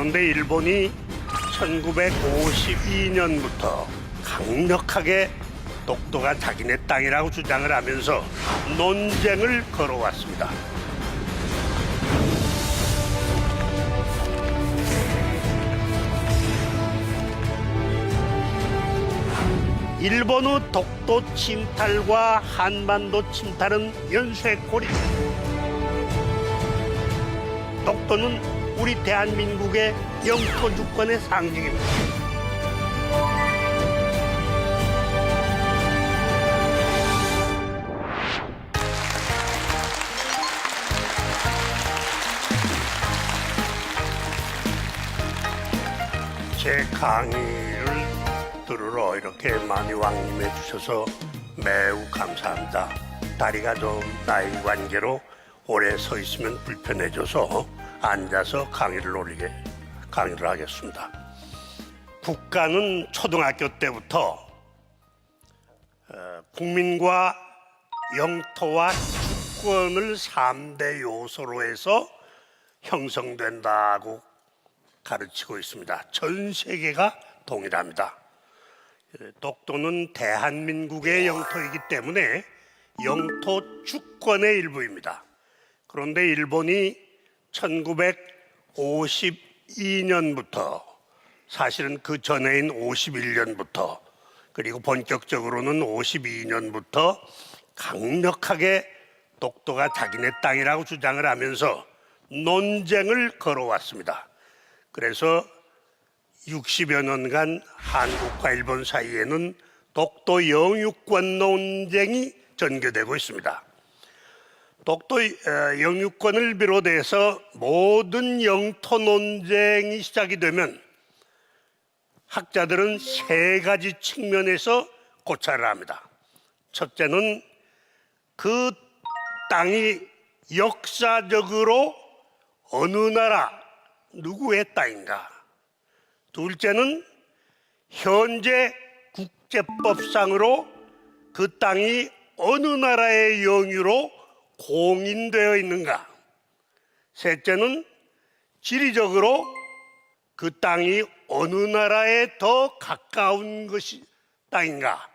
그런데 일본이 1952년부터 강력하게 독도가 자기네 땅이라고 주장을 하면서 논쟁을 걸어왔습니다. 일본의 독도 침탈과 한반도 침탈은 연쇄고리. 독도는 우리 대한민국의 영토 주권의 상징입니다. 제 강의를 들으러 이렇게 많이 왕림해 주셔서 매우 감사합니다. 다리가 좀 나이 관계로 오래 서 있으면 불편해져서 앉아서 강의를 하겠습니다. 국가는 초등학교 때부터 국민과 영토와 주권을 3대 요소로 해서 형성된다고 가르치고 있습니다. 전 세계가 동일합니다. 독도는 대한민국의 영토이기 때문에 영토 주권의 일부입니다. 그런데 일본이 1952년부터 사실은 그 전해인 51년부터 그리고 본격적으로는 52년부터 강력하게 독도가 자기네 땅이라고 주장을 하면서 논쟁을 걸어왔습니다. 그래서 60여 년간 한국과 일본 사이에는 독도 영유권 논쟁이 전개되고 있습니다. 독도 영유권을 비롯해서 모든 영토 논쟁이 시작이 되면 학자들은 세 가지 측면에서 고찰을 합니다. 첫째는 그 땅이 역사적으로 어느 나라, 누구의 땅인가. 둘째는 현재 국제법상으로 그 땅이 어느 나라의 영유로 공인되어 있는가. 셋째는 지리적으로 그 땅이 어느 나라에 더 가까운 것이 땅인가.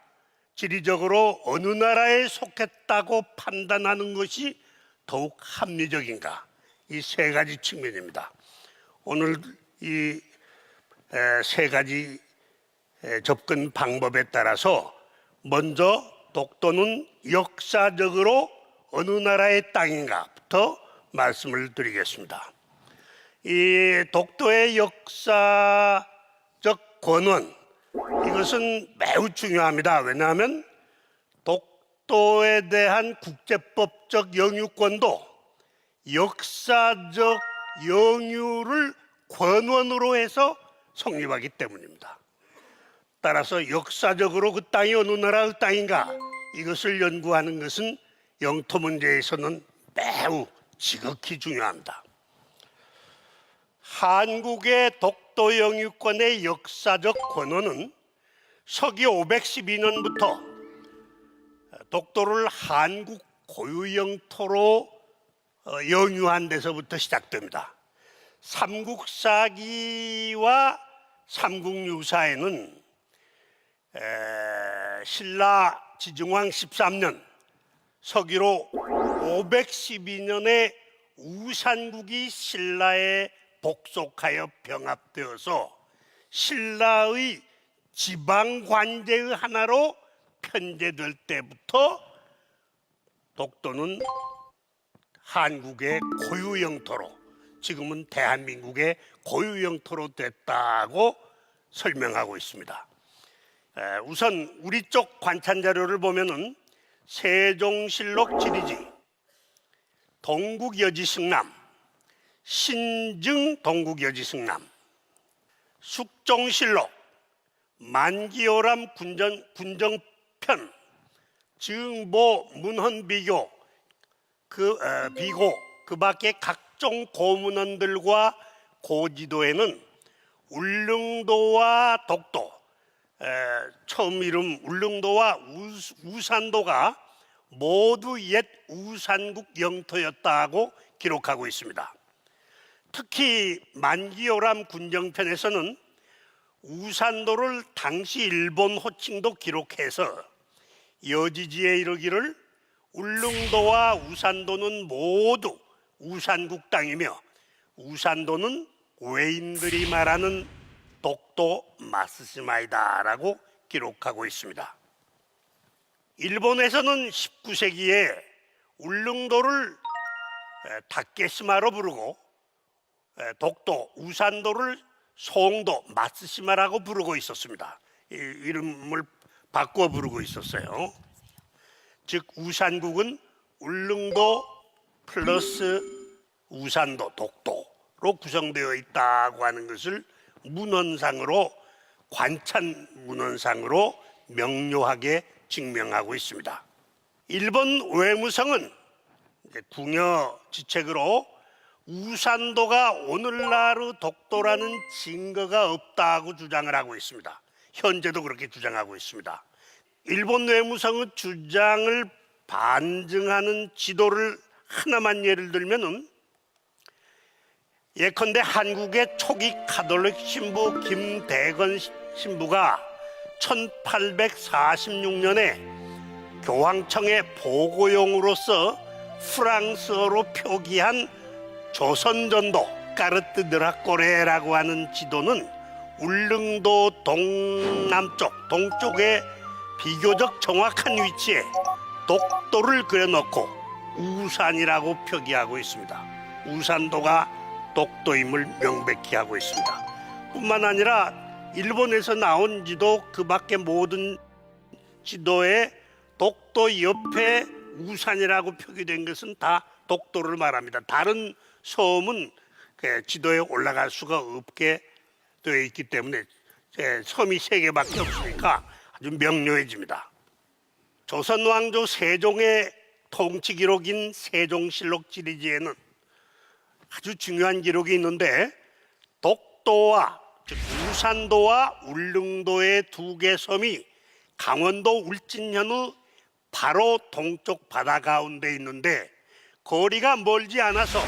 지리적으로 어느 나라에 속했다고 판단하는 것이 더욱 합리적인가. 이 세 가지 측면입니다. 오늘 이 세 가지 접근 방법에 따라서 먼저 독도는 역사적으로 어느 나라의 땅인가부터 말씀을 드리겠습니다. 이 독도의 역사적 권원, 이것은 매우 중요합니다. 왜냐하면 독도에 대한 국제법적 영유권도 역사적 영유를 권원으로 해서 성립하기 때문입니다. 따라서 역사적으로 그 땅이 어느 나라의 땅인가, 이것을 연구하는 것은 영토 문제에서는 매우 지극히 중요합니다. 한국의 독도 영유권의 역사적 권원은 서기 512년부터 독도를 한국 고유 영토로 영유한 데서부터 시작됩니다. 삼국사기와 삼국유사에는 신라 지증왕 13년 서기로 512년에 우산국이 신라에 복속하여 병합되어서 신라의 지방관제의 하나로 편제될 때부터 독도는 한국의 고유 영토로, 지금은 대한민국의 고유 영토로 됐다고 설명하고 있습니다. 우선 우리 쪽 관찰 자료를 보면은 세종실록 지리지, 동국여지승남, 신증 동국여지승남, 숙종실록, 만기오람 군정편, 증보 문헌비교, 비고, 그 밖에 각종 고문헌들과 고지도에는 울릉도와 독도, 처음 이름 울릉도와 우산도가 모두 옛 우산국 영토였다고 기록하고 있습니다. 특히 만기요람 군정편에서는 우산도를 당시 일본 호칭도 기록해서 여지지에 이르기를 울릉도와 우산도는 모두 우산국 땅이며 우산도는 외인들이 말하는 독도 마쓰시마이다라고 기록하고 있습니다. 일본에서는 19세기에 울릉도를 다케시마로 부르고 독도, 우산도를 송도, 마쓰시마라고 부르고 있었습니다. 이름을 바꿔 부르고 있었어요. 즉 우산국은 울릉도 플러스 우산도, 독도로 구성되어 있다고 하는 것을 문헌상으로, 관찬 문헌상으로 명료하게 증명하고 있습니다. 일본 외무성은 궁여 지책으로 우산도가 오늘날의 독도라는 증거가 없다고 주장을 하고 있습니다. 현재도 그렇게 주장하고 있습니다. 일본 외무성의 주장을 반증하는 지도를 하나만 예를 들면은, 예컨대 한국의 초기 가톨릭 신부 김대건 신부가 1846년에 교황청의 보고용으로서 프랑스어로 표기한 조선전도 까르트 드라꼬레라고 하는 지도는 울릉도 동쪽의 비교적 정확한 위치에 독도를 그려놓고 우산이라고 표기하고 있습니다. 우산도가 독도임을 명백히 하고 있습니다. 뿐만 아니라 일본에서 나온 지도 그 밖에 모든 지도에 독도 옆에 우산이라고 표기된 것은 다 독도를 말합니다. 다른 섬은 지도에 올라갈 수가 없게 되어 있기 때문에 섬이 3개밖에 없으니까 아주 명료해집니다. 조선 왕조 세종의 통치 기록인 세종실록 지리지에는 아주 중요한 기록이 있는데, 독도와 즉 우산도와 울릉도의 2개 섬이 강원도 울진현의 바로 동쪽 바다 가운데 있는데 거리가 멀지 않아서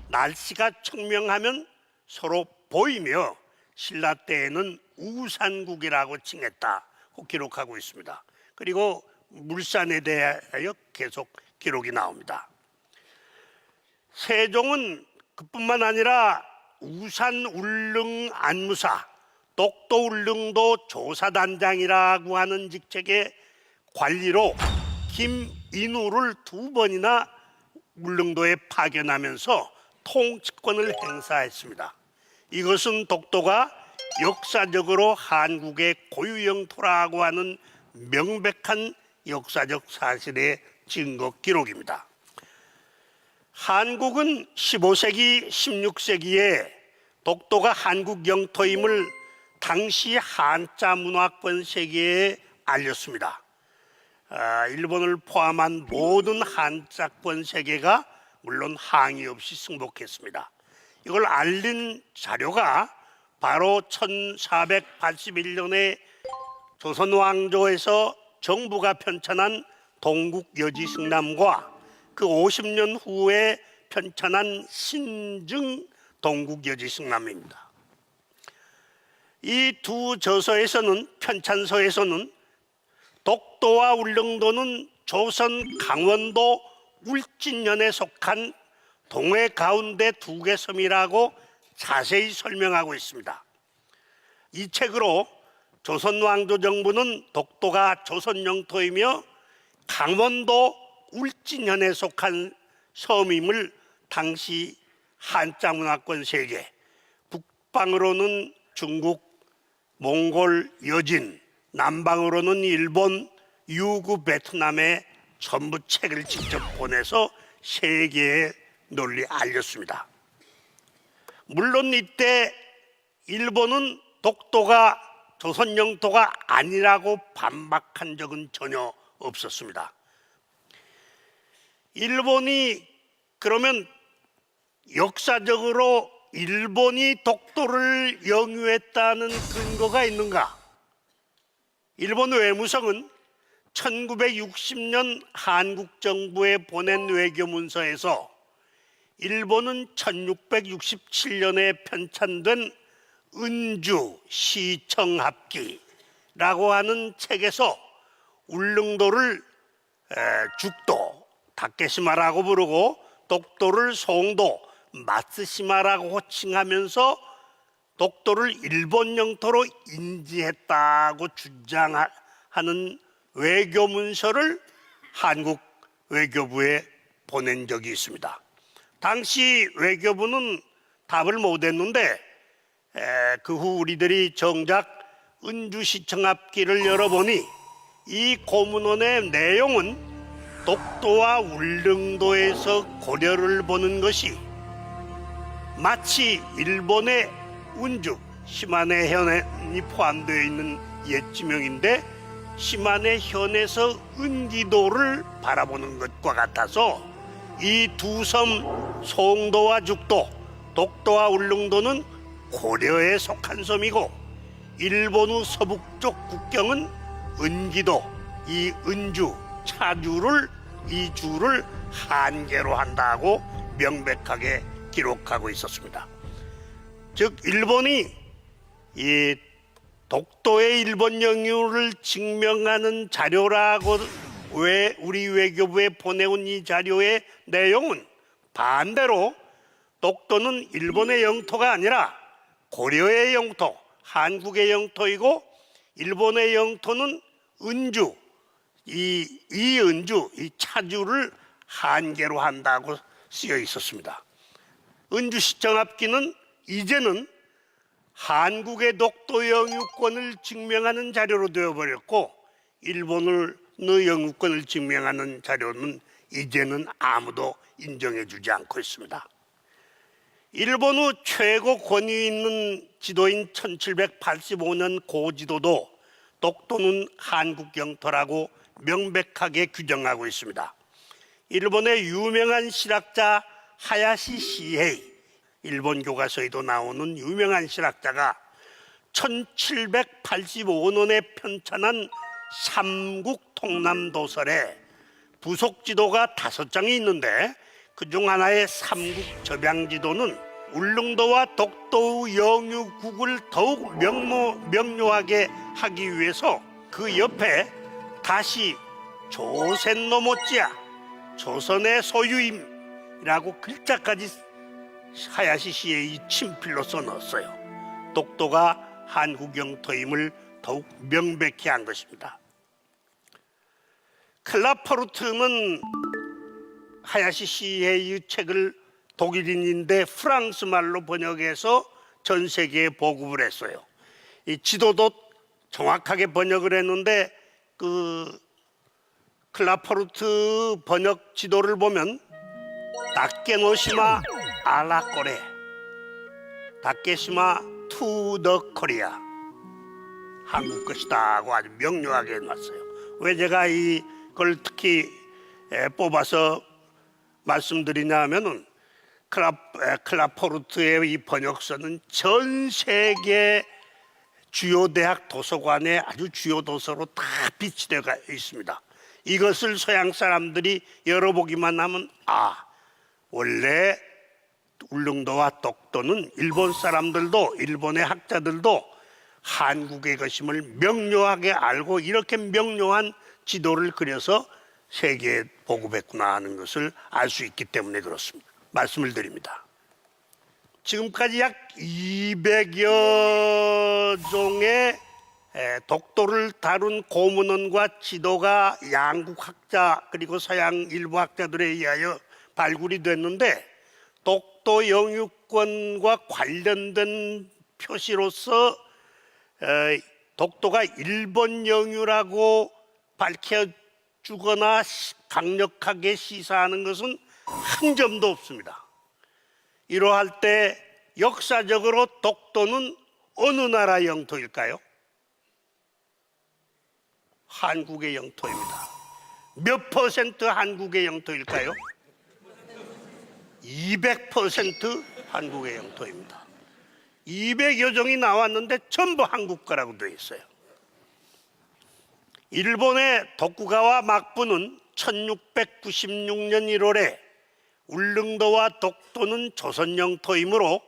날씨가 청명하면 서로 보이며 신라 때에는 우산국이라고 칭했다고 기록하고 있습니다. 그리고 물산에 대하여 계속 기록이 나옵니다. 세종은 그뿐만 아니라 우산 울릉 안무사, 독도 울릉도 조사단장이라고 하는 직책의 관리로 김인우를 2번이나 울릉도에 파견하면서 통치권을 행사했습니다. 이것은 독도가 역사적으로 한국의 고유 영토라고 하는 명백한 역사적 사실의 증거 기록입니다. 한국은 15세기, 16세기에 독도가 한국 영토임을 당시 한자 문화권 세계에 알렸습니다. 일본을 포함한 모든 한자권 세계가 물론 항의 없이 승복했습니다. 이걸 알린 자료가 바로 1481년에 조선 왕조에서 정부가 편찬한 동국여지승남과 그 50년 후에 편찬한 신증 동국여지승남입니다. 이 2 저서에서는, 편찬서에서는 독도와 울릉도는 조선 강원도 울진현에 속한 동해 가운데 2개 섬이라고 자세히 설명하고 있습니다. 이 책으로 조선 왕조 정부는 독도가 조선 영토이며 강원도 울진현에 속한 섬임을 당시 한자 문화권 세계, 북방으로는 중국, 몽골, 여진, 남방으로는 일본, 유구, 베트남에 전부 책을 직접 보내서 세계에 널리 알렸습니다. 물론 이때 일본은 독도가 조선 영토가 아니라고 반박한 적은 전혀 없었습니다. 일본이 그러면 역사적으로 일본이 독도를 영유했다는 근거가 있는가? 일본 외무성은 1960년 한국 정부에 보낸 외교문서에서 일본은 1667년에 편찬된 은주 시청합기라고 하는 책에서 울릉도를 죽도 다케시마라고 부르고 독도를 송도 마츠시마라고 호칭하면서 독도를 일본 영토로 인지했다고 주장하는 외교 문서를 한국 외교부에 보낸 적이 있습니다. 당시 외교부는 답을 못했는데 그 후 우리들이 정작 은주시청합기를 열어보니 이 고문원의 내용은 독도와 울릉도에서 고려를 보는 것이 마치 일본의 운주, 시마네 현이 포함되어 있는 옛 지명인데 시마네 현에서 은기도를 바라보는 것과 같아서 이 두 섬 송도와 죽도, 독도와 울릉도는 고려에 속한 섬이고 일본 서북쪽 국경은 은기도, 이 은주, 차주를 이 주를 한계로 한다고 명백하게 기록하고 있었습니다. 즉 일본이 이 독도의 일본 영유를 증명하는 자료라고 왜 우리 외교부에 보내온 이 자료의 내용은 반대로 독도는 일본의 영토가 아니라 고려의 영토, 한국의 영토이고 일본의 영토는 은주, 이 은주, 이 차주를 한계로 한다고 쓰여 있었습니다. 은주시청합기는 이제는 한국의 독도 영유권을 증명하는 자료로 되어버렸고 일본의 영유권을 증명하는 자료는 이제는 아무도 인정해주지 않고 있습니다. 일본의 최고 권위 있는 지도인 1785년 고지도도 독도는 한국 영토라고 명백하게 규정하고 있습니다. 일본의 유명한 실학자 하야시 시헤이, 일본 교과서에도 나오는 유명한 실학자가 1785년에 편찬한 삼국 통남도설에 부속 지도가 5장이 있는데 그중 하나의 삼국 접양지도는 울릉도와 독도의 영유국을 더욱 명료하게 하기 위해서 그 옆에 다시 조센노 못지야 조선의 소유임이라고 글자까지 하야시 시의 친필로 써넣었어요. 독도가 한국 영토임을 더욱 명백히 한 것입니다. 클라포르트는 하야시 시의 책을 독일인인데 프랑스 말로 번역해서 전 세계에 보급을 했어요. 이 지도도 정확하게 번역을 했는데 그 클라포르트 번역 지도를 보면 다케노시마 아라코레, 다케시마 투 더 코리아, 한국 것이다 하고 아주 명료하게 해놨어요. 왜 제가 이걸 특히 뽑아서 말씀드리냐 하면은 클라포르트의 이 번역서는 전 세계 주요 대학 도서관에 아주 주요 도서로 다 비치되어 있습니다. 이것을 서양 사람들이 열어보기만 하면 원래 울릉도와 독도는 일본 사람들도 일본의 학자들도 한국의 것임을 명료하게 알고 이렇게 명료한 지도를 그려서 세계에 보급했구나 하는 것을 알 수 있기 때문에 그렇습니다. 말씀을 드립니다. 지금까지 약 200여 종의 독도를 다룬 고문원과 지도가 양국 학자 그리고 서양 일부 학자들에 의하여 발굴이 됐는데 독도 영유권과 관련된 표시로서 독도가 일본 영유라고 밝혀주거나 강력하게 시사하는 것은 한 점도 없습니다. 이러할 때 역사적으로 독도는 어느 나라 영토일까요? 한국의 영토입니다. 몇 퍼센트 한국의 영토일까요? 200% 한국의 영토입니다. 200여 종이 나왔는데 전부 한국 거라고 되어 있어요. 일본의 도쿠가와 막부는 1696년 1월에 울릉도와 독도는 조선 영토이므로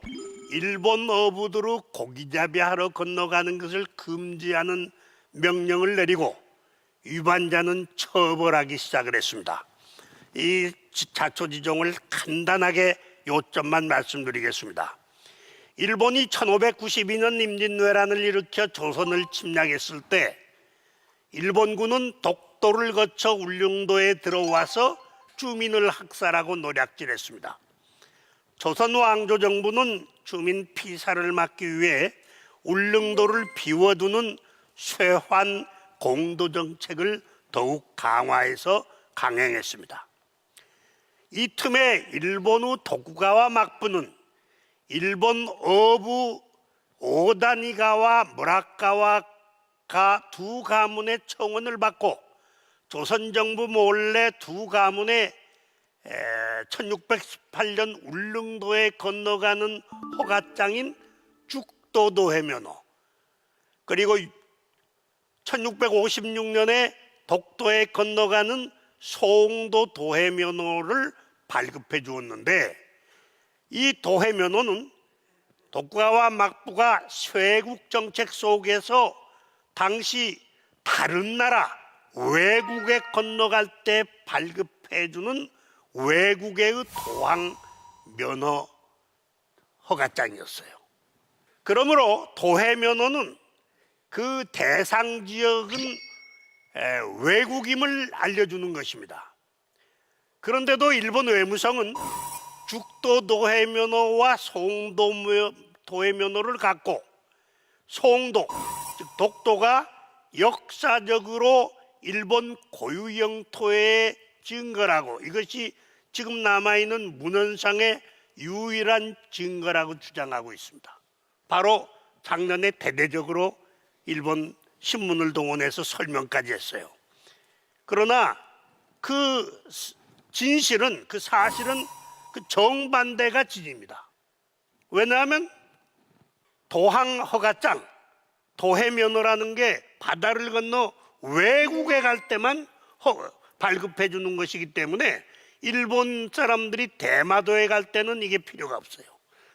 일본 어부들의 고기잡이하러 건너가는 것을 금지하는 명령을 내리고 위반자는 처벌하기 시작을 했습니다. 이 자초지종을 간단하게 요점만 말씀드리겠습니다. 일본이 1592년 임진왜란을 일으켜 조선을 침략했을 때 일본군은 독도를 거쳐 울릉도에 들어와서 주민을 학살하고 노략질했습니다. 조선 왕조 정부는 주민 피살을 막기 위해 울릉도를 비워두는 쇄환 공도 정책을 더욱 강화해서 강행했습니다. 이 틈에 일본의 도쿠가와 막부는 일본 어부 오다니가와 무라카와가 두 가문의 청원을 받고 조선 정부 몰래 두 가문의 1618년 울릉도에 건너가는 허가장인 죽도도해면허, 그리고 1656년에 독도에 건너가는 송도 도해면허를 발급해 주었는데, 이 도해면허는 도쿠가와 막부가 쇄국 정책 속에서 당시 다른 나라 외국에 건너갈 때 발급해 주는 외국의 도항 면허 허가장이었어요. 그러므로 도해면허는 그 대상 지역은 외국임을 알려주는 것입니다. 그런데도 일본 외무성은 죽도 도해면허와 송도 도해면허를 갖고 송도, 즉 독도가 역사적으로 일본 고유 영토의 증거라고, 이것이 지금 남아있는 문헌상의 유일한 증거라고 주장하고 있습니다. 바로 작년에 대대적으로 일본 신문을 동원해서 설명까지 했어요. 그러나 그 진실은, 그 사실은 그 정반대가 진입니다. 왜냐하면 도항 허가장, 도해면허라는 게 바다를 건너 외국에 갈 때만 발급해 주는 것이기 때문에 일본 사람들이 대마도에 갈 때는 이게 필요가 없어요.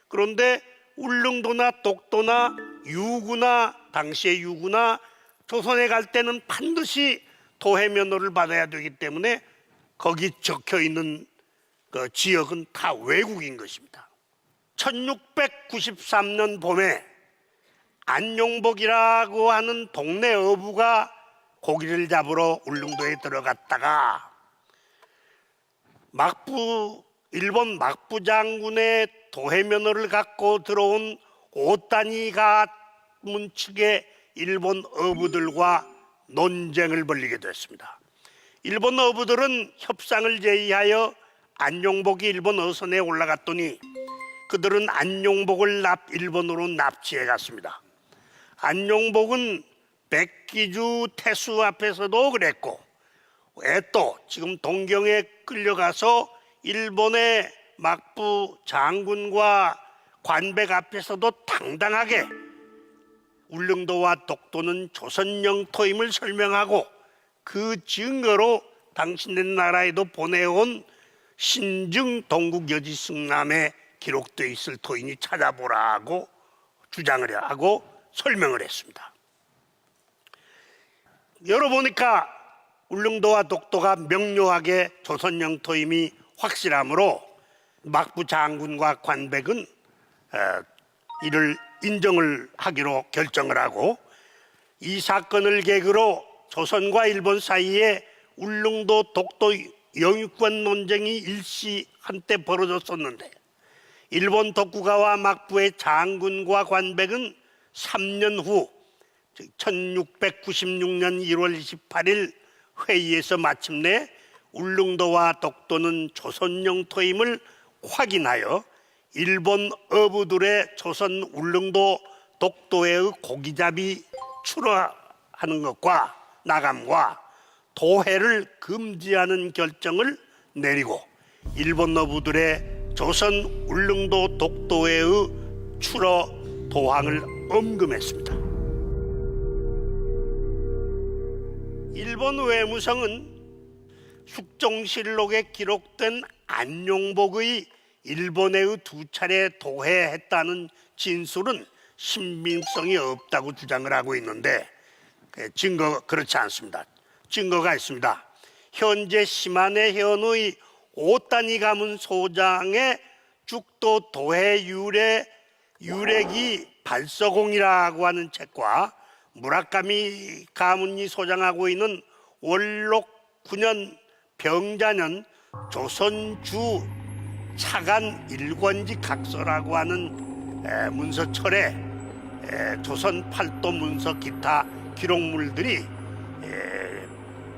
그런데 울릉도나 독도나 유구나, 당시의 유구나 조선에 갈 때는 반드시 도해면허를 받아야 되기 때문에 거기 적혀 있는 그 지역은 다 외국인 것입니다. 1693년 봄에 안용복이라고 하는 동네 어부가 고기를 잡으러 울릉도에 들어갔다가 일본 막부 장군의 도해면허를 갖고 들어온 오다니 가문 측의 일본 어부들과 논쟁을 벌이게 됐습니다. 일본 어부들은 협상을 제의하여 안용복이 일본 어선에 올라갔더니 그들은 안용복을 일본으로 납치해 갔습니다. 안용복은 백기주 태수 앞에서도 그랬고, 또 지금 동경에 끌려가서 일본의 막부 장군과 관백 앞에서도 당당하게 울릉도와 독도는 조선 영토임을 설명하고 그 증거로 당신네 나라에도 보내온 신증 동국여지승남에 기록되어 있을 터이니 찾아보라고 주장을 하고 설명을 했습니다. 열어보니까 울릉도와 독도가 명료하게 조선 영토임이 확실하므로 막부 장군과 관백은 이를 인정을 하기로 결정을 하고, 이 사건을 계기로 조선과 일본 사이에 울릉도 독도 영유권 논쟁이 일시 한때 벌어졌었는데, 일본 도쿠가와 막부의 장군과 관백은 3년 후 1696년 1월 28일 회의에서 마침내 울릉도와 독도는 조선 영토임을 확인하여 일본 어부들의 조선 울릉도 독도의 고기잡이 출하하는 것과 나감과 도해를 금지하는 결정을 내리고 일본 어부들의 조선 울릉도 독도의 출하 도항을 엄금했습니다. 일본 외무성은 숙종실록에 기록된 안용복의 일본에 두 차례 도해했다는 진술은 신빙성이 없다고 주장을 하고 있는데 증거 그렇지 않습니다. 증거가 있습니다. 현재 시마네 현의 오단위 가문 소장의 죽도 도해 유래기 발서공이라고 하는 책과 무라카미 가문이 소장하고 있는 원록 9년 병자년 조선주 차간 일권지 각서라고 하는 문서철에 조선 팔도 문서 기타 기록물들이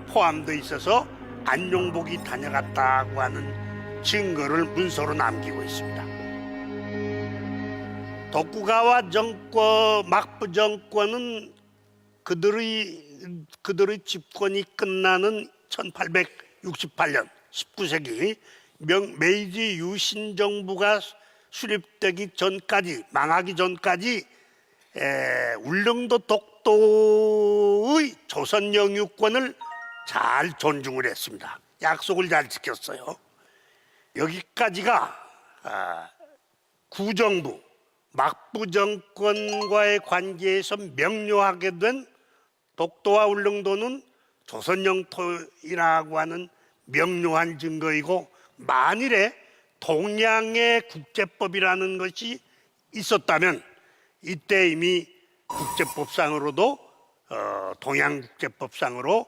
포함되어 있어서 안용복이 다녀갔다고 하는 증거를 문서로 남기고 있습니다. 도쿠가와 정권, 막부 정권은 그들의 집권이 끝나는 1868년 19세기 메이지 유신 정부가 수립되기 전까지, 망하기 전까지 울릉도 독도의 조선 영유권을 잘 존중을 했습니다. 약속을 잘 지켰어요. 여기까지가 구정부 막부 정권과의 관계에서 명료하게 된 독도와 울릉도는 조선 영토이라고 하는 명료한 증거이고, 만일에 동양의 국제법이라는 것이 있었다면 이때 이미 국제법상으로도 동양국제법상으로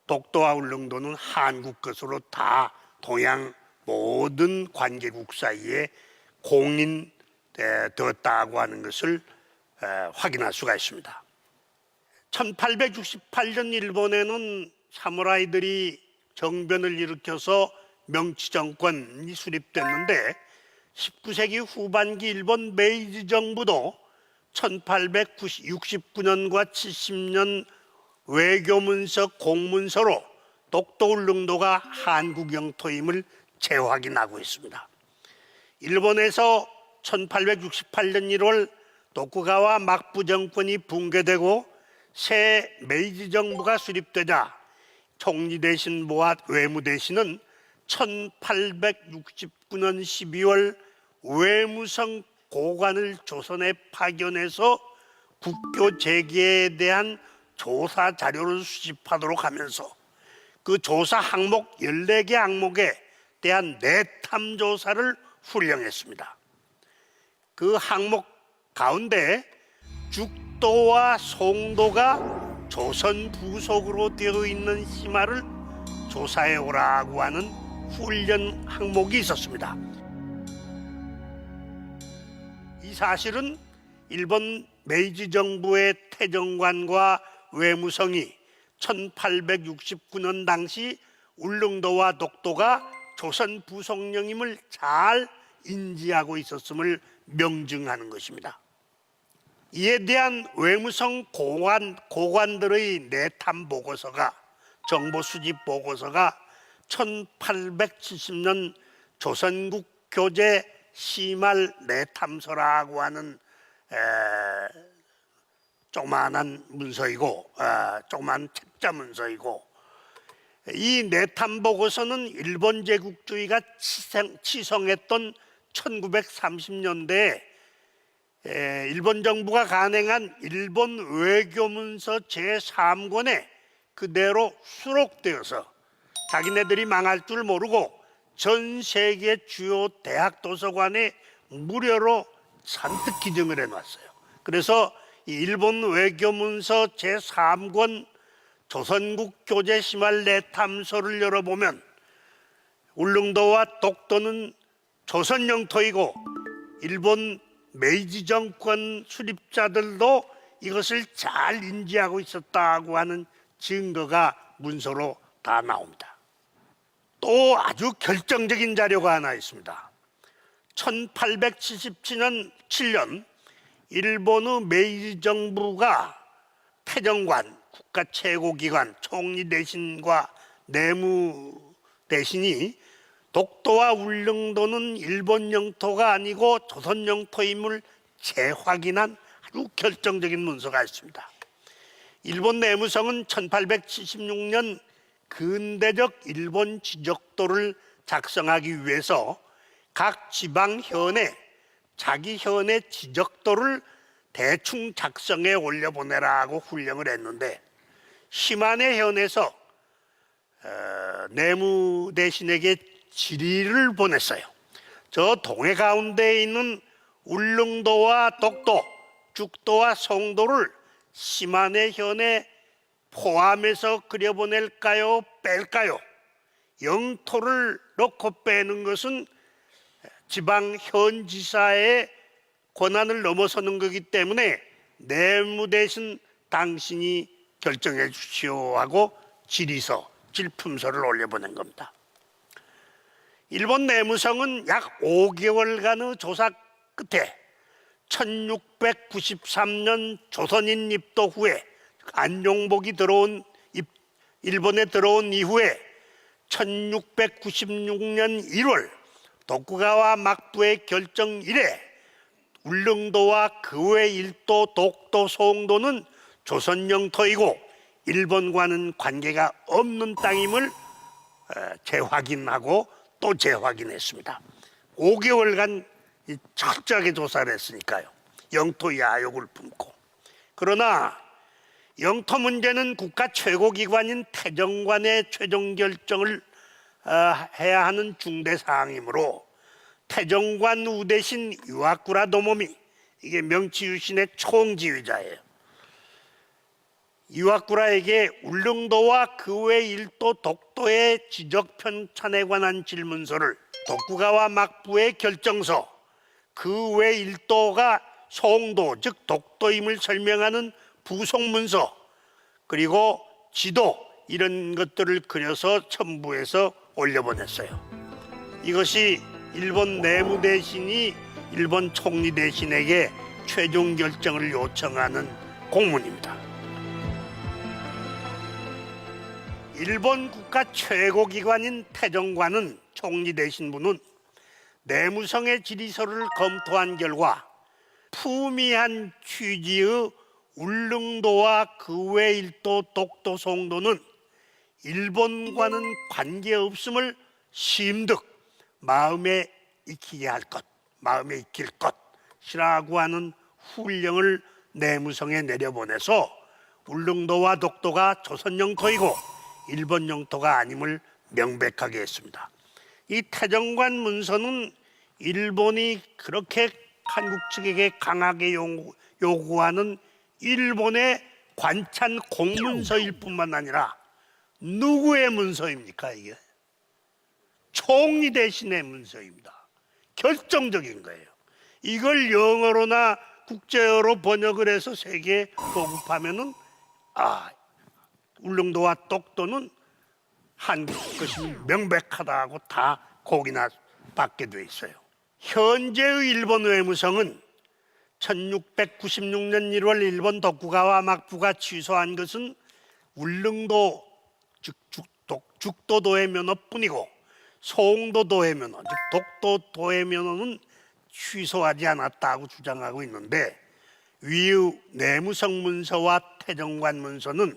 독도와 울릉도는 한국 것으로 다 동양 모든 관계국 사이에 공인되었다고 하는 것을 확인할 수가 있습니다. 1868년 일본에는 사무라이들이 정변을 일으켜서 명치 정권이 수립됐는데 19세기 후반기 일본 메이지 정부도 1869년과 70년 외교문서 공문서로 독도 울릉도가 한국 영토임을 재확인하고 있습니다. 일본에서 1868년 1월 도쿠가와 막부 정권이 붕괴되고 새 메이지 정부가 수립되자 총리 대신 모아 외무 대신은 1869년 12월 외무성 고관을 조선에 파견해서 국교 재개에 대한 조사 자료를 수집하도록 하면서 그 조사 항목 14개 항목에 대한 내탐 조사를 훈령했습니다. 그 항목 가운데 죽도와 송도가 조선 부속으로 되어 있는 시마를 조사해 오라고 하는 훈련 항목이 있었습니다. 이 사실은 일본 메이지 정부의 태정관과 외무성이 1869년 당시 울릉도와 독도가 조선 부속령임을 잘 인지하고 있었음을 명증하는 것입니다. 이에 대한 외무성 고관들의 내탐 보고서가, 정보 수집 보고서가 1870년 조선국 교재 시말 내탐서라고 하는 조그마한 문서이고, 조그마한 책자 문서이고, 이 내탐 보고서는 일본 제국주의가 치성했던 1930년대에 일본 정부가 간행한 일본 외교문서 제3권에 그대로 수록되어서 자기네들이 망할 줄 모르고 전 세계 주요 대학 도서관에 무료로 잔뜩 기증을 해놨어요. 그래서 이 일본 외교문서 제3권 조선국 교재 시말 내탐서를 열어보면 울릉도와 독도는 조선 영토이고 일본 메이지 정권 수립자들도 이것을 잘 인지하고 있었다고 하는 증거가 문서로 다 나옵니다. 또 아주 결정적인 자료가 하나 있습니다. 1877년 일본의 메이지 정부가 태정관, 국가 최고기관, 총리 대신과 내무 대신이 독도와 울릉도는 일본 영토가 아니고 조선 영토임을 재확인한 아주 결정적인 문서가 있습니다. 일본 내무성은 1876년 근대적 일본 지적도를 작성하기 위해서 각 지방현에 자기 현의 지적도를 대충 작성해 올려보내라고 훈령을 했는데, 시마네 현에서 내무 대신에게 질의를 보냈어요. 저 동해 가운데에 있는 울릉도와 독도, 죽도와 송도를 시마네 현에 포함해서 그려보낼까요? 뺄까요? 영토를 넣고 빼는 것은 지방 현지사의 권한을 넘어서는 거기 때문에 내무 대신 당신이 결정해 주시오 하고 질의서, 질품서를 올려보낸 겁니다. 일본 내무성은 약 5개월간의 조사 끝에 1693년 조선인 입도 후에, 안용복이 일본에 들어온 이후에 1696년 1월 도쿠가와 막부의 결정 이래 울릉도와 그 외 일도, 독도, 소홍도는 조선 영토이고 일본과는 관계가 없는 땅임을 재확인하고 또 재확인했습니다. 5개월간 철저하게 조사를 했으니까요. 영토 야욕을 품고. 그러나 영토 문제는 국가 최고기관인 태정관의 최종 결정을 해야 하는 중대 사항이므로 태정관 우대신 유아쿠라 도모미, 이게 명치유신의 총지휘자예요. 유아쿠라에게 울릉도와 그 외 일도, 독도의 지적 편찬에 관한 질문서를, 도쿠가와 막부의 결정서, 그 외 일도가 송도 즉 독도임을 설명하는 부속문서, 그리고 지도, 이런 것들을 그려서 첨부해서 올려보냈어요. 이것이 일본 내무 대신이 일본 총리 대신에게 최종 결정을 요청하는 공문입니다. 일본 국가 최고기관인 태정관은, 총리 대신부는 내무성의 질의서를 검토한 결과 푸미한 취지의 울릉도와 그 외 일도, 독도, 송도는 일본과는 관계없음을 심득 마음에 익히게 할 것, 마음에 익힐 것이라고 하는 훈령을 내무성에 내려보내서 울릉도와 독도가 조선 영토이고 일본 영토가 아님을 명백하게 했습니다. 이 태정관 문서는 일본이 그렇게 한국 측에게 강하게 요구하는 일본의 관찬 공문서일 뿐만 아니라 누구의 문서입니까? 이게 총리 대신의 문서입니다. 결정적인 거예요. 이걸 영어로나 국제어로 번역을 해서 세계에 보급하면은 울릉도와 독도는 한국 것이 명백하다고 다 공이나 받게 돼 있어요. 현재의 일본 외무성은 1696년 1월 일본 도쿠가와 막부가 취소한 것은 울릉도 즉 죽도 도의 면허뿐이고 소홍도 도의 면허 즉 독도 도의 면허는 취소하지 않았다고 주장하고 있는데, 위의 내무성 문서와 태정관 문서는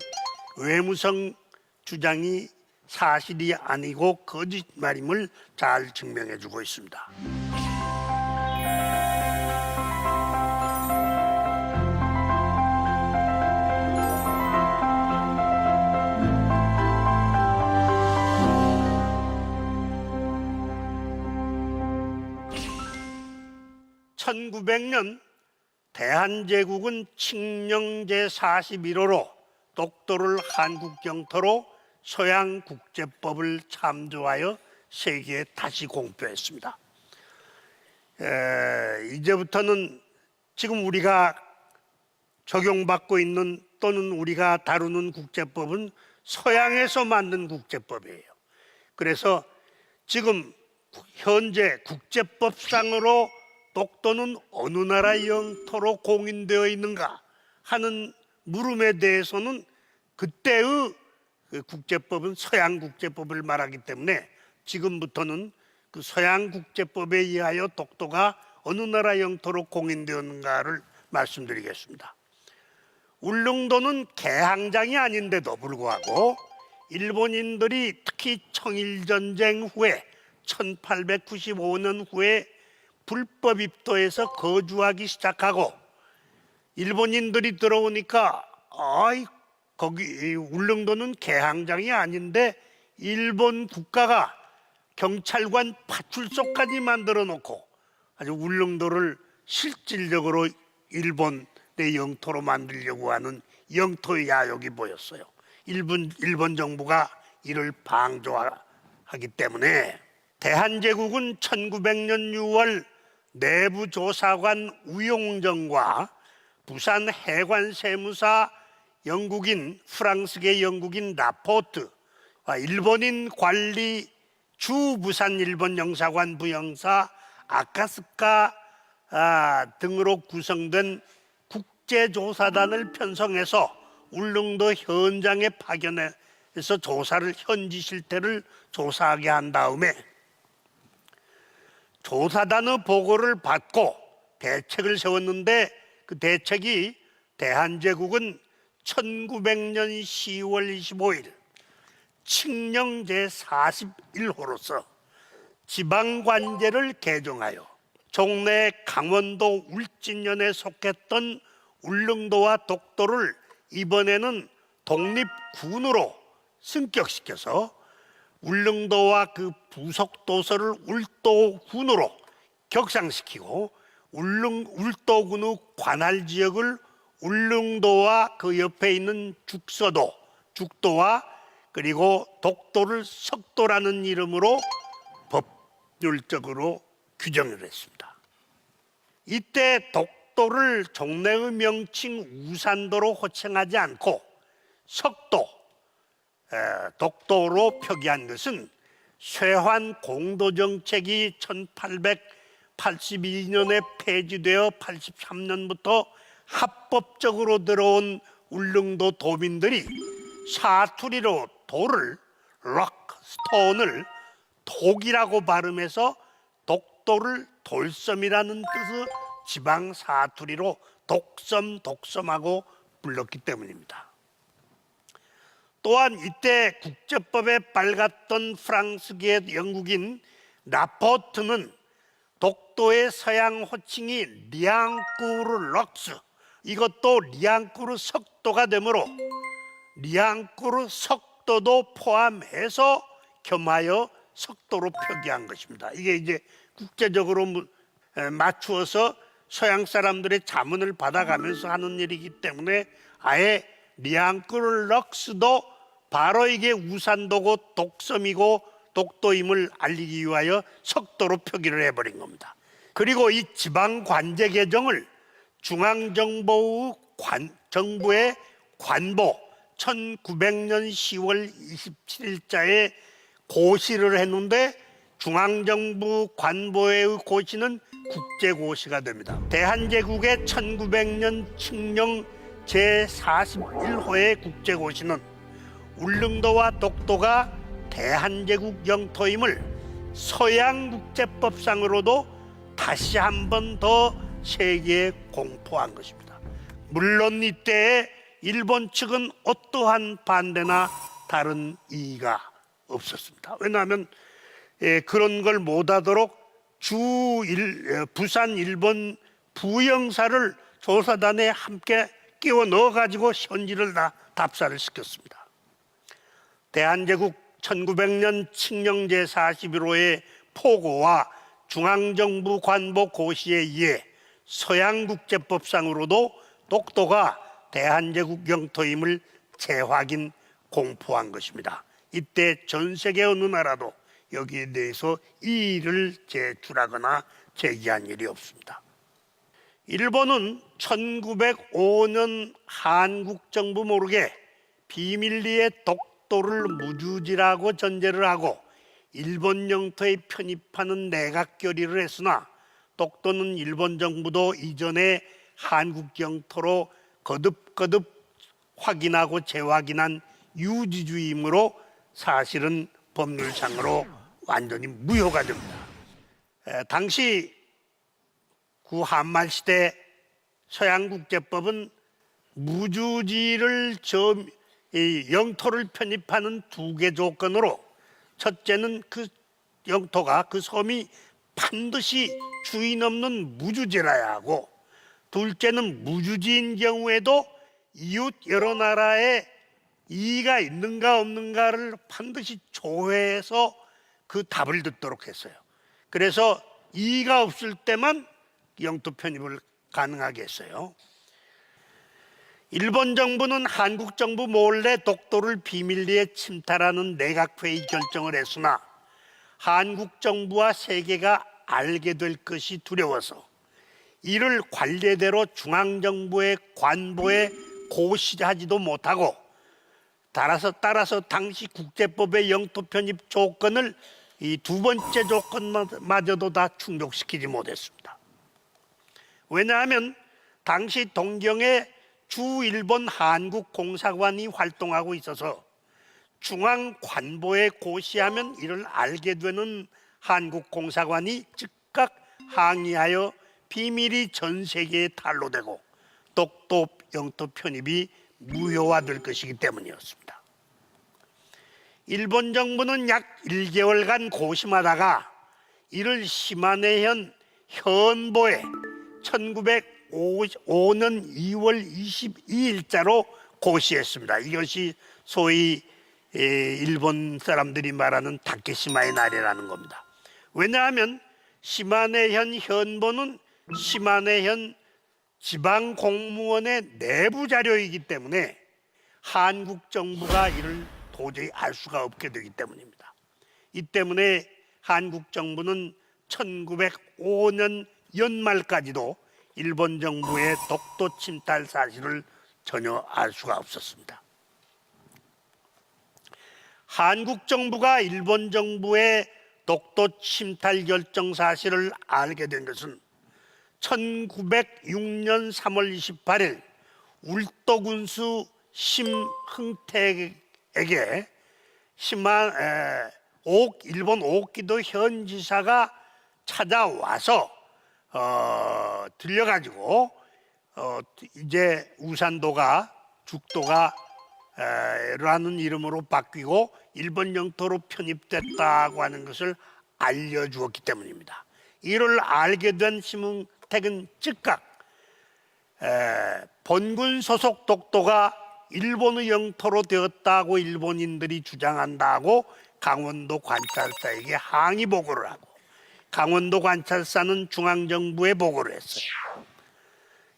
외무성 주장이 사실이 아니고 거짓말임을 잘 증명해 주고 있습니다. (1900년) 대한제국은 칙령 제41호로 독도를 한국 영토로 서양국제법을 참조하여 세계에 다시 공표했습니다. 이제부터는 지금 우리가 적용받고 있는 또는 우리가 다루는 국제법은 서양에서 만든 국제법이에요. 그래서 지금 현재 국제법상으로 독도는 어느 나라 영토로 공인되어 있는가 하는 물음에 대해서는 그때의 국제법은 서양 국제법을 말하기 때문에 지금부터는 그 서양 국제법에 의하여 독도가 어느 나라 영토로 공인되었는가를 말씀드리겠습니다. 울릉도는 개항장이 아닌데도 불구하고 일본인들이 특히 청일전쟁 후에 1895년 후에 불법 입도해서 거주하기 시작하고 일본인들이 들어오니까 거기 울릉도는 개항장이 아닌데 일본 국가가 경찰관 파출소까지 만들어 놓고 아주 울릉도를 실질적으로 일본의 영토로 만들려고 하는 영토의 야욕이 보였어요. 일본 정부가 이를 방조하기 때문에 대한제국은 1900년 6월 내부조사관 우용정과 부산 해관세무사 프랑스계 영국인 라포트, 일본인 관리 주부산 일본 영사관 부영사 아카스카 등으로 구성된 국제조사단을 편성해서 울릉도 현장에 파견해서 현지 실태를 조사하게 한 다음에 조사단의 보고를 받고 대책을 세웠는데 그 대책이 대한제국은 1900년 10월 25일 칙령 제41호로서 지방관제를 개정하여 종래 강원도 울진면에 속했던 울릉도와 독도를 이번에는 독립군으로 승격시켜서 울릉도와 그 부속 도서를 울도군으로 격상시키고 울도군의 관할 지역을 울릉도와 그 옆에 있는 죽도와 그리고 독도를 석도라는 이름으로 법률적으로 규정을 했습니다. 이때 독도를 종래의 명칭 우산도로 호칭하지 않고 독도로 표기한 것은 쇠환 공도정책이 1882년에 폐지되어 83년부터 합법적으로 들어온 울릉도 도민들이 사투리로 돌을 스톤을 독이라고 발음해서 독도를 돌섬이라는 뜻의 지방 사투리로 독섬하고 불렀기 때문입니다. 또한 이때 국제법에 빨갔던 프랑스계 영국인 라포트는 독도의 서양 호칭이 리앙쿠르 럭스, 이것도 리앙쿠르 석도가 되므로 리앙쿠르 석도도 포함해서 겸하여 석도로 표기한 것입니다. 이게 이제 국제적으로 맞추어서 서양 사람들의 자문을 받아가면서 하는 일이기 때문에 아예 리앙쿠르 럭스도 바로 이게 우산도고 독섬이고 독도임을 알리기 위하여 석도로 표기를 해버린 겁니다. 그리고 이 지방관제 개정을 중앙정부의 관보 1900년 10월 27일자에 고시를 했는데 중앙정부 관보의 고시는 국제고시가 됩니다. 대한제국의 1900년 칙령 제41호의 국제고시는 울릉도와 독도가 대한제국 영토임을 서양국제법상으로도 다시 한 번 더 세계에 공포한 것입니다. 물론 이때에 일본 측은 어떠한 반대나 다른 이의가 없었습니다. 왜냐하면 그런 걸 못하도록 부산 일본 부영사를 조사단에 함께 끼워 넣어가지고 현지를 다 답사를 시켰습니다. 대한제국 1900년 칙령 제41호의 포고와 중앙정부 관보 고시에 의해 서양국제법상으로도 독도가 대한제국 영토임을 재확인 공포한 것입니다. 이때 전 세계 어느 나라도 여기에 대해서 이의를 제출하거나 제기한 일이 없습니다. 일본은 1905년 한국 정부 모르게 비밀리에 독도를 무주지라고 전제를 하고 일본 영토에 편입하는 내각 결의를 했으나 독도는 일본 정부도 이전에 한국 영토로 거듭 확인하고 재확인한 유지주의이므로 사실은 법률상으로 완전히 무효가 됩니다. 당시 구한말시대 서양국제법은 무주지를 이 영토를 편입하는 두 개 조건으로, 첫째는 그 영토가, 그 섬이 반드시 주인 없는 무주지라야 하고, 둘째는 무주지인 경우에도 이웃 여러 나라에 이의가 있는가 없는가를 반드시 조회해서 그 답을 듣도록 했어요. 그래서 이의가 없을 때만 영토 편입을 가능하게 했어요. 일본 정부는 한국 정부 몰래 독도를 비밀리에 침탈하는 내각회의 결정을 했으나 한국 정부와 세계가 알게 될 것이 두려워서 이를 관례대로 중앙정부의 관보에 고시하지도 못하고, 따라서 당시 국제법의 영토 편입 조건을 이 두 번째 조건마저도 다 충족시키지 못했습니다. 왜냐하면 당시 동경에 주 일본 한국 공사관이 활동하고 있어서 중앙 관보에 고시하면 이를 알게 되는 한국 공사관이 즉각 항의하여 비밀이 전 세계에 탄로되고 독도 영토 편입이 무효화될 것이기 때문이었습니다. 일본 정부는 약 1개월간 고심하다가 이를 시마네현 현보에 1905년 2월 22일자로 고시했습니다. 이것이 소위 일본 사람들이 말하는 다케시마의 날이라는 겁니다. 왜냐하면 시마네현 현보는 시마네현 지방 공무원의 내부 자료이기 때문에 한국 정부가 이를 도저히 알 수가 없게 되기 때문입니다. 이 때문에 한국 정부는 1905년 연말까지도 일본 정부의 독도 침탈 사실을 전혀 알 수가 없었습니다. 한국 정부가 일본 정부의 독도 침탈 결정 사실을 알게 된 것은 1906년 3월 28일 울도 군수 심흥택에게 일본 오키도 현지사가 찾아와서 들려가지고 이제 우산도가 죽도가 라는 이름으로 바뀌고 일본 영토로 편입됐다고 하는 것을 알려주었기 때문입니다. 이를 알게 된 심흥택은 즉각 본군 소속 독도가 일본의 영토로 되었다고 일본인들이 주장한다고 강원도 관찰사에게 항의 보고를 하고, 강원도 관찰사는 중앙정부에 보고를 했어요.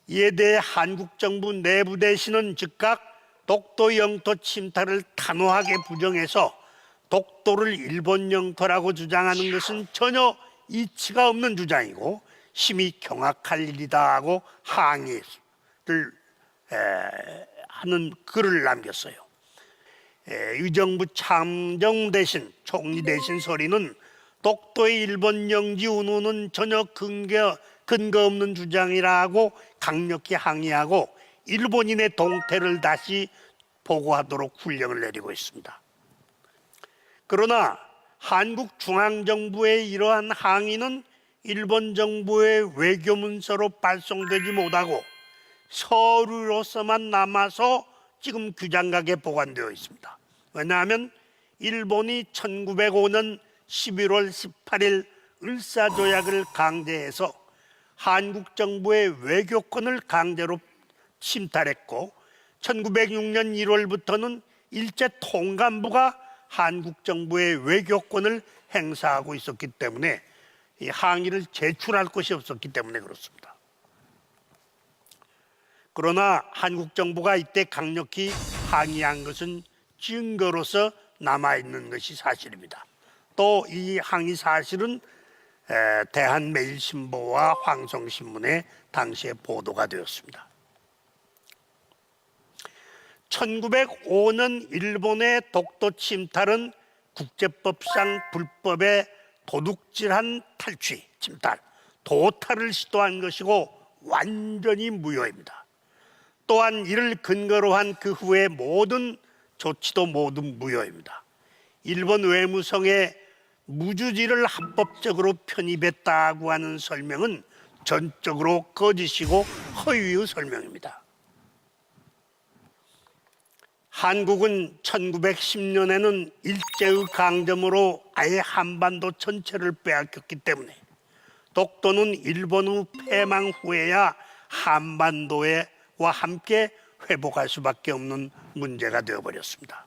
이에 대해 한국 정부 내부 대신은 즉각 독도 영토 침탈을 단호하게 부정해서 독도를 일본 영토라고 주장하는 것은 전혀 이치가 없는 주장이고 심히 경악할 일이다 하고 항의를 하는 글을 남겼어요. 의정부 참정 대신, 총리 대신 소리는 독도의 일본 영지 운운은 전혀 근거 없는 주장이라고 강력히 항의하고 일본인의 동태를 다시 보고하도록 훈령을 내리고 있습니다. 그러나 한국 중앙정부의 이러한 항의는 일본 정부의 외교문서로 발송되지 못하고 서류로서만 남아서 지금 규장각에 보관되어 있습니다. 왜냐하면 일본이 1905년 11월 18일 을사조약을 강제해서 한국 정부의 외교권을 강제로 침탈했고 1906년 1월부터는 일제 통감부가 한국 정부의 외교권을 행사하고 있었기 때문에 이 항의를 제출할 것이 없었기 때문에 그렇습니다. 그러나 한국 정부가 이때 강력히 항의한 것은 증거로서 남아있는 것이 사실입니다. 또 이 항의 사실은 대한매일신보와 황성신문에 당시에 보도가 되었습니다. 1905년 일본의 독도 침탈은 국제법상 불법의 도둑질한 탈취, 침탈, 도탈을 시도한 것이고 완전히 무효입니다. 또한 이를 근거로 한 그 후의 모든 조치도 모두 무효입니다. 일본 외무성에 무주지를 합법적으로 편입했다고 하는 설명은 전적으로 거짓이고 허위의 설명입니다. 한국은 1910년에는 일제의 강점으로 아예 한반도 전체를 빼앗겼기 때문에 독도는 일본의 패망 후에야 한반도와 함께 회복할 수밖에 없는 문제가 되어버렸습니다.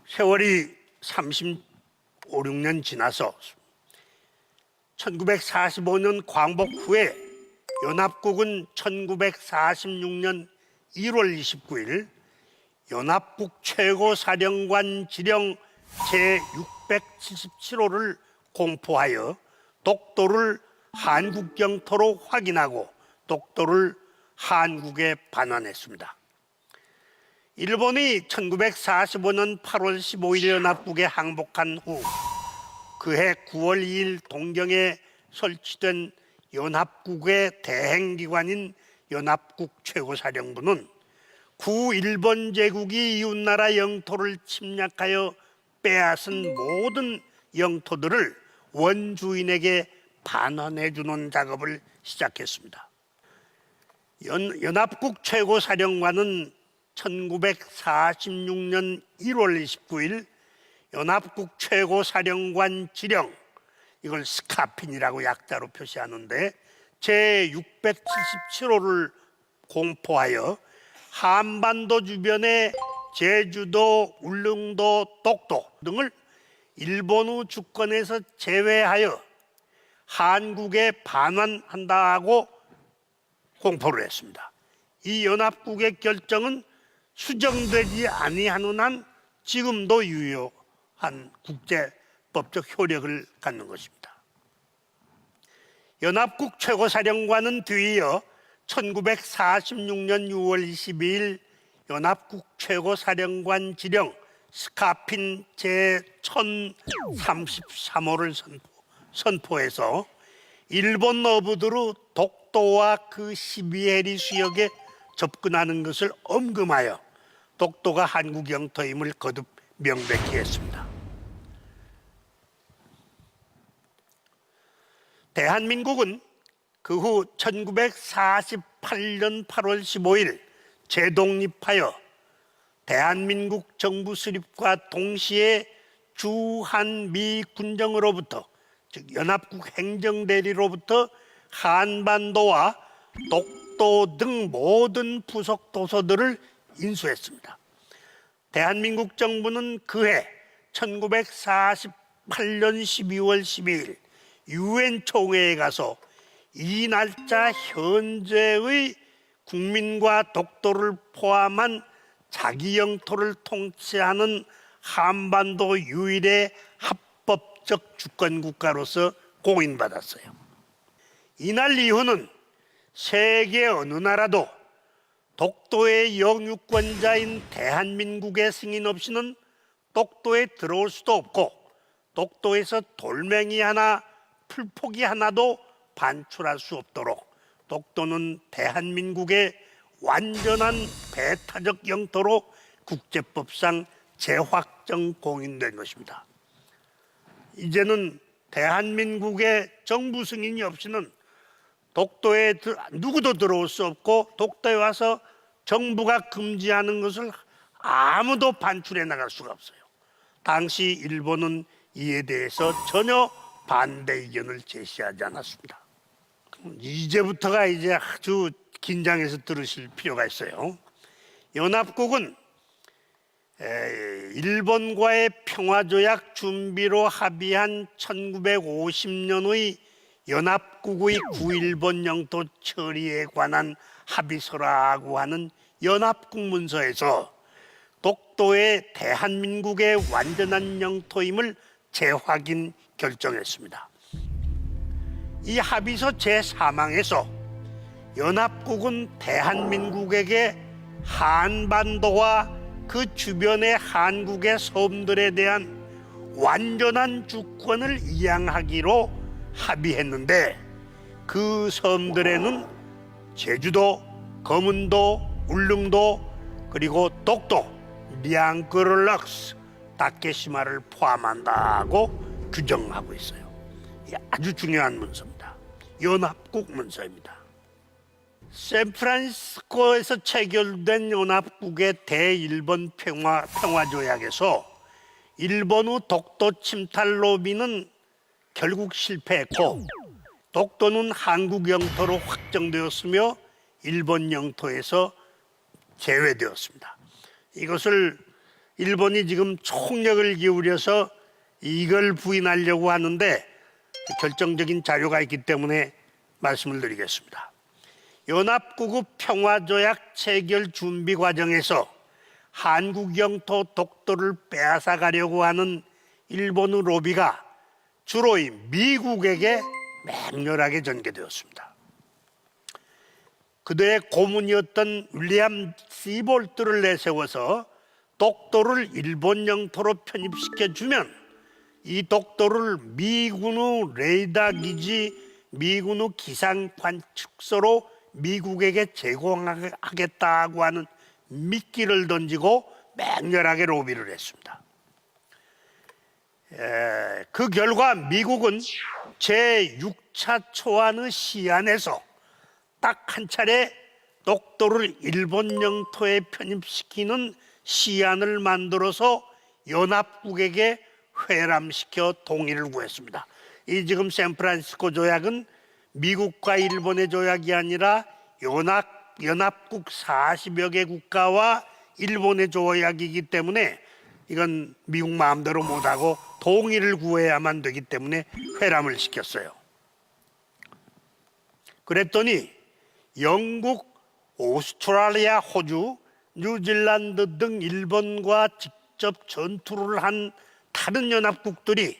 세월이 35, 6년 지나서 1945년 광복 후에 연합국은 1946년 1월 29일 연합국 최고사령관 지령 제677호를 공포하여 독도를 한국 영토로 확인하고 독도를 한국에 반환했습니다. 일본이 1945년 8월 15일 연합국에 항복한 후 그해 9월 2일 동경에 설치된 연합국의 대행기관인 연합국 최고사령부는 구일본 제국이 이웃나라 영토를 침략하여 빼앗은 모든 영토들을 원주인에게 반환해주는 작업을 시작했습니다. 연합국 최고사령관은 1946년 1월 29일 연합국 최고사령관 지령, 이걸 스카핀이라고 약자로 표시하는데 제677호를 공포하여 한반도 주변의 제주도, 울릉도, 독도 등을 일본의 주권에서 제외하여 한국에 반환한다고 공포를 했습니다. 이 연합국의 결정은 수정되지 아니하는 한 지금도 유효한 국제법적 효력을 갖는 것입니다. 연합국 최고사령관은 뒤이어 1946년 6월 22일 연합국 최고사령관 지령 스카핀 제1033호를 선포해서 일본 어부들의 독도와 그 12해리 수역에 접근하는 것을 엄금하여 독도가 한국 영토임을 거듭 명백히 했습니다. 대한민국은 그 후 1948년 8월 15일 재독립하여 대한민국 정부 수립과 동시에 주한미 군정으로부터 즉 연합국 행정대리로부터 한반도와 독도 등 모든 부속 도서들을 인수했습니다. 대한민국 정부는 그해 1948년 12월 12일 유엔 총회에 가서 이 날짜 현재의 국민과 독도를 포함한 자기 영토를 통치하는 한반도 유일의 합법적 주권국가로서 공인받았어요. 이날 이후는 세계 어느 나라도 독도의 영유권자인 대한민국의 승인 없이는 독도에 들어올 수도 없고 독도에서 돌멩이 하나, 풀포기 하나도 반출할 수 없도록 독도는 대한민국의 완전한 배타적 영토로 국제법상 재확정 공인된 것입니다. 이제는 대한민국의 정부 승인이 없이는 독도에 누구도 들어올 수 없고 독도에 와서 정부가 금지하는 것을 아무도 반출해 나갈 수가 없어요. 당시 일본은 이에 대해서 전혀 반대 의견을 제시하지 않았습니다. 이제부터가 이제 아주 긴장해서 들으실 필요가 있어요. 연합국은 일본과의 평화조약 준비로 합의한 1950년의 연합국의 구일본 영토 처리에 관한 합의서라고 하는 연합국 문서에서 독도의 대한민국의 완전한 영토임을 재확인 결정했습니다. 이 합의서 제3항에서 연합국은 대한민국에게 한반도와 그 주변의 한국의 섬들에 대한 완전한 주권을 이양하기로 합의했는데 그 섬들에는 제주도, 거문도, 울릉도 그리고 독도, 니앙그롤락스, 다케시마를 포함한다고 규정하고 있어요. 아주 중요한 문서입니다. 연합국 문서입니다. 샌프란시스코에서 체결된 연합국의 대일본 평화조약에서 일본 후 독도 침탈 로비는 결국 실패했고 독도는 한국 영토로 확정되었으며 일본 영토에서 제외되었습니다. 이것을 일본이 지금 총력을 기울여서 이걸 부인하려고 하는데 결정적인 자료가 있기 때문에 말씀을 드리겠습니다. 연합국 평화조약 체결 준비 과정에서 한국 영토 독도를 빼앗아가려고 하는 일본의 로비가 주로 미국에게 맹렬하게 전개되었습니다. 그들의 고문이었던 윌리엄 시볼트를 내세워서 독도를 일본 영토로 편입시켜주면 이 독도를 미군의 레이더 기지, 미군의 기상 관측소로 미국에게 제공하겠다고 하는 미끼를 던지고 맹렬하게 로비를 했습니다. 그 결과 미국은 제6차 초안의 시안에서 딱 한 차례 독도를 일본 영토에 편입시키는 시안을 만들어서 연합국에게 회람시켜 동의를 구했습니다. 이 지금 샌프란시스코 조약은 미국과 일본의 조약이 아니라 연합국 40여 개 국가와 일본의 조약이기 때문에 이건 미국 마음대로 못하고 동의를 구해야만 되기 때문에 회람을 시켰어요. 그랬더니 영국, 오스트레일리아, 호주, 뉴질랜드 등 일본과 직접 전투를 한 다른 연합국들이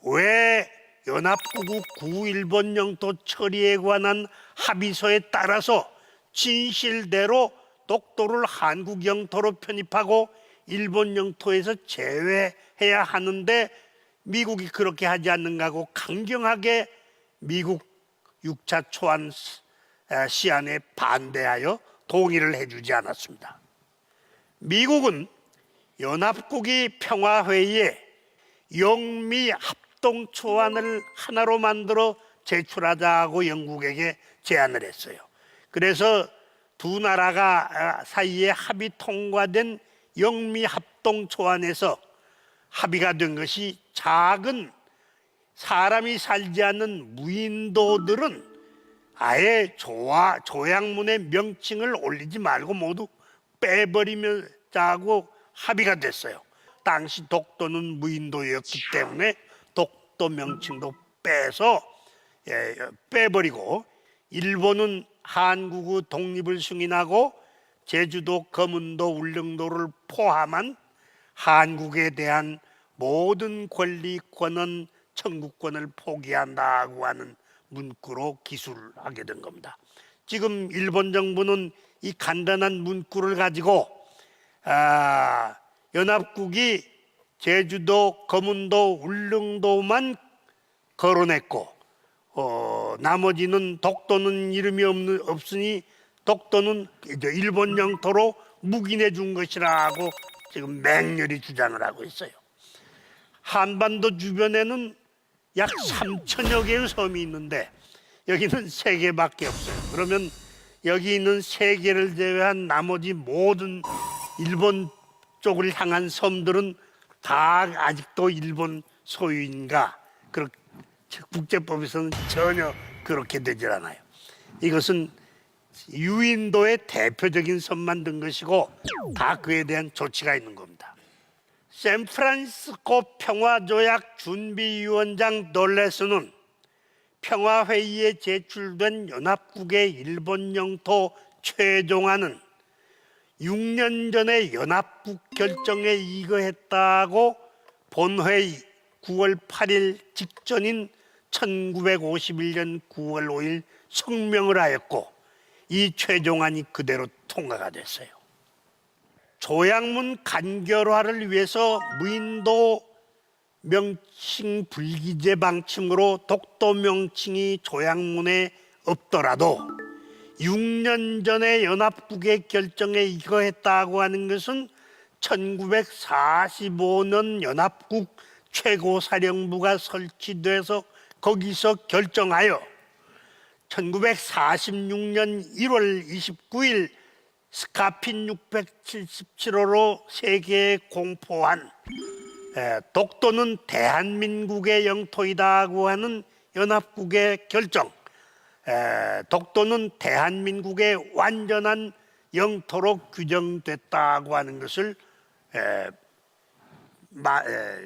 왜 연합국 구일본 영토 처리에 관한 합의서에 따라서 진실대로 독도를 한국 영토로 편입하고 일본 영토에서 제외해야 하는데 미국이 그렇게 하지 않는가 하고 강경하게 미국 6차 초안 시안에 반대하여 동의를 해주지 않았습니다. 미국은 연합국이 평화회의에 영미 합동 초안을 하나로 만들어 제출하자고 영국에게 제안을 했어요. 그래서 두 나라가 사이에 합의 통과된 영미 합동 초안에서 합의가 된 것이 작은 사람이 살지 않는 무인도들은 아예 조약문의 명칭을 올리지 말고 모두 빼버리자고 합의가 됐어요. 당시 독도는 무인도였기 때문에 독도 명칭도 빼버리고 일본은 한국의 독립을 승인하고 제주도, 거문도, 울릉도를 포함한 한국에 대한 모든 권리권은 청구권을 포기한다고 하는 문구로 기술하게 된 겁니다. 지금 일본 정부는 이 간단한 문구를 가지고 연합국이 제주도, 거문도, 울릉도만 거론했고 나머지는 독도는 이름이 없으니 독도는 일본 영토로 묵인해 준 것이라고 지금 맹렬히 주장을 하고 있어요. 한반도 주변에는 약 3천여 개의 섬이 있는데 여기는 3개밖에 없어요. 그러면 여기 있는 3개를 제외한 나머지 모든 일본 쪽을 향한 섬들은 다 아직도 일본 소유인가? 국제법에서는 전혀 그렇게 되질 않아요. 이것은 유인도의 대표적인 섬만 든 것이고 다 그에 대한 조치가 있는 겁니다. 샌프란시스코 평화조약 준비위원장 놀레스는 평화회의에 제출된 연합국의 일본 영토 최종안은 6년 전에 연합국 결정에 이거했다고 본회의 9월 8일 직전인 1951년 9월 5일 성명을 하였고 이 최종안이 그대로 통과가 됐어요. 조약문 간결화를 위해서 무인도 명칭 불기재 방침으로 독도 명칭이 조약문에 없더라도 6년 전에 연합국의 결정에 이거했다고 하는 것은 1945년 연합국 최고사령부가 설치돼서 거기서 결정하여 1946년 1월 29일 스카핀 677호로 세계에 공포한 독도는 대한민국의 영토이다고 하는 연합국의 결정, 독도는 대한민국의 완전한 영토로 규정됐다고 하는 것을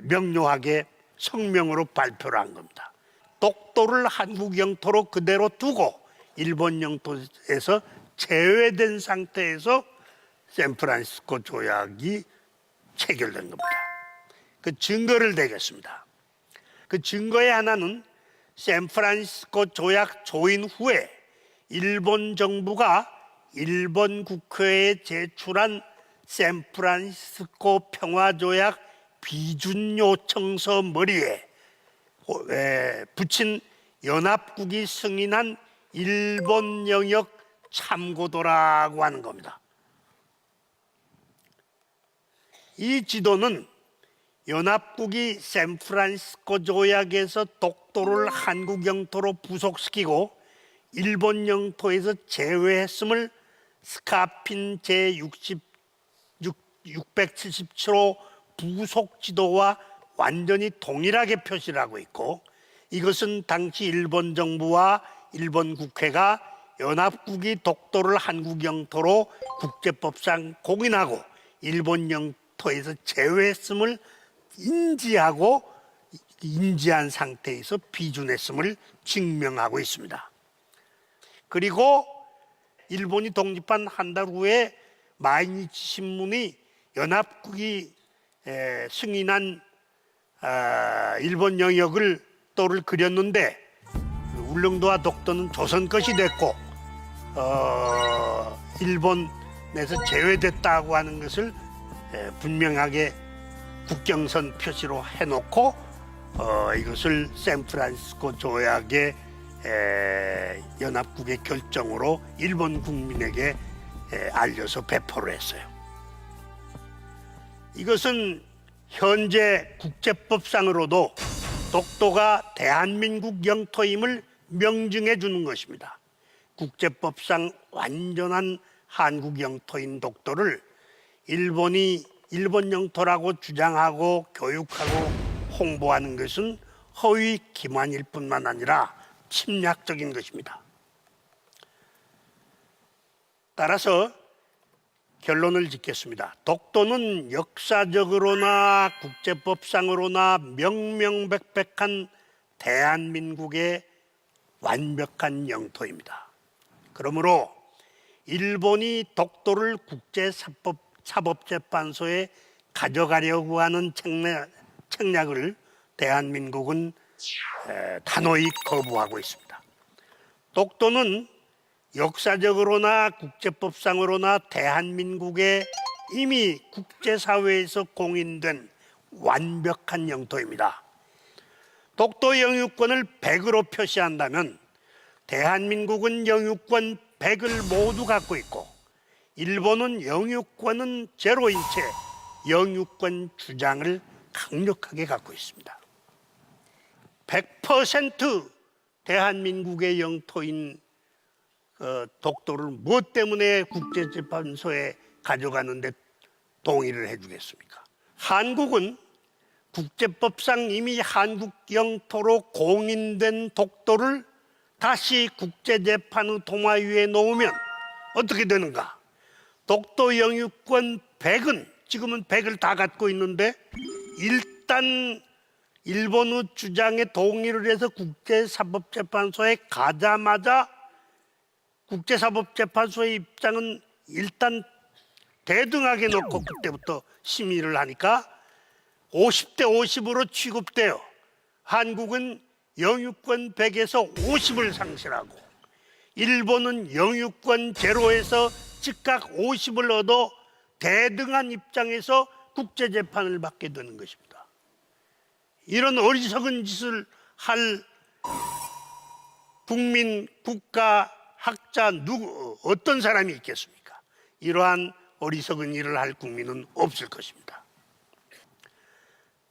명료하게 성명으로 발표를 한 겁니다. 독도를 한국 영토로 그대로 두고 일본 영토에서 제외된 상태에서 샌프란시스코 조약이 체결된 겁니다. 그 증거를 대겠습니다. 그 증거의 하나는 샌프란시스코 조약 조인 후에 일본 정부가 일본 국회에 제출한 샌프란시스코 평화조약 비준 요청서 머리에 붙인 연합국이 승인한 일본 영역 참고도라고 하는 겁니다. 이 지도는 연합국이 샌프란시스코 조약에서 독도를 한국 영토로 부속시키고 일본 영토에서 제외했음을 스카핀 제677호 부속 지도와 완전히 동일하게 표시를 하고 있고, 이것은 당시 일본 정부와 일본 국회가 연합국이 독도를 한국 영토로 국제법상 공인하고 일본 영토에서 제외했음을 인지한 상태에서 비준했음을 증명하고 있습니다. 그리고 일본이 독립한 한 달 후에 마이니치 신문이 연합국이 승인한 일본 영역을 또를 그렸는데 울릉도와 독도는 조선 것이 됐고 일본에서 제외됐다고 하는 것을 분명하게 국경선 표시로 해놓고 이것을 샌프란시스코 조약의 연합국의 결정으로 일본 국민에게 알려서 배포를 했어요. 이것은 현재 국제법상으로도 독도가 대한민국 영토임을 명증해 주는 것입니다. 국제법상 완전한 한국 영토인 독도를 일본이 일본 영토라고 주장하고 교육하고 홍보하는 것은 허위 기만일 뿐만 아니라 침략적인 것입니다. 따라서 결론을 짓겠습니다. 독도는 역사적으로나 국제법상으로나 명명백백한 대한민국의 완벽한 영토입니다. 그러므로 일본이 독도를 국제사법재판소에 가져가려고 하는 책략을 대한민국은 단호히 거부하고 있습니다. 독도는 역사적으로나 국제법상으로나 대한민국의 이미 국제사회에서 공인된 완벽한 영토입니다. 독도 영유권을 100으로 표시한다면 대한민국은 영유권 100을 모두 갖고 있고 일본은 영유권은 제로인 채 영유권 주장을 강력하게 갖고 있습니다. 100% 대한민국의 영토인 독도를 무엇 때문에 국제재판소에 가져가는데 동의를 해주겠습니까? 한국은 국제법상 이미 한국 영토로 공인된 독도를 다시 국제재판의 도마 위에 놓으면 어떻게 되는가? 독도 영유권 100은 지금은 100을 다 갖고 있는데 일단 일본의 주장에 동의를 해서 국제사법재판소에 가자마자 국제사법재판소의 입장은 일단 대등하게 놓고 그때부터 심의를 하니까 50대 50으로 취급돼요. 한국은 영유권 100에서 50을 상실하고 일본은 영유권 제로에서 즉각 50을 얻어 대등한 입장에서 국제재판을 받게 되는 것입니다. 이런 어리석은 짓을 할 국민, 국가, 학자 어떤 사람이 있겠습니까? 이러한 어리석은 일을 할 국민은 없을 것입니다.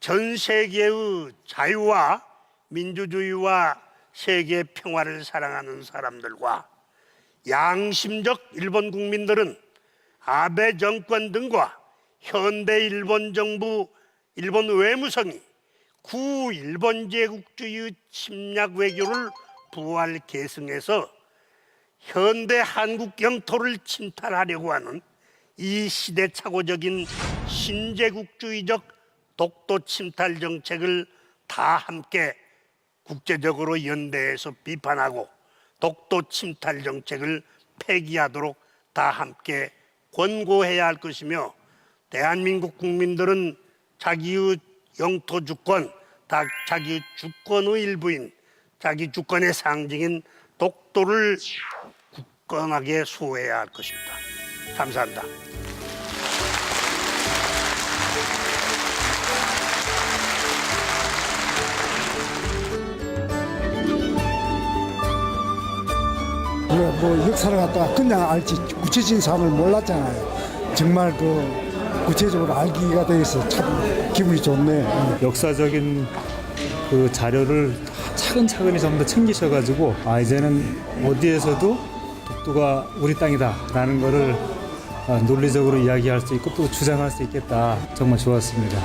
전 세계의 자유와 민주주의와 세계 평화를 사랑하는 사람들과 양심적 일본 국민들은 아베 정권 등과 현대 일본 정부, 일본 외무성이 구일본 제국주의 침략 외교를 부활 계승해서 현대 한국 영토를 침탈하려고 하는 이 시대착오적인 신제국주의적 독도 침탈 정책을 다 함께 국제적으로 연대해서 비판하고 독도 침탈 정책을 폐기하도록 다 함께 권고해야 할 것이며, 대한민국 국민들은 자기의 영토 주권, 자기 주권의 일부인, 자기 주권의 상징인 독도를 굳건하게 수호해야 할 것입니다. 감사합니다. 뭐 역사를 갖다가 그냥 알지 구체적인 사람을 몰랐잖아요. 정말 그 구체적으로 알기가 돼서 참 기분이 좋네. 역사적인 그 자료를 차근차근히 전부 다 챙기셔가지고 이제는 어디에서도 독도가 우리 땅이다라는 거를 논리적으로 이야기할 수 있고 또 주장할 수 있겠다. 정말 좋았습니다.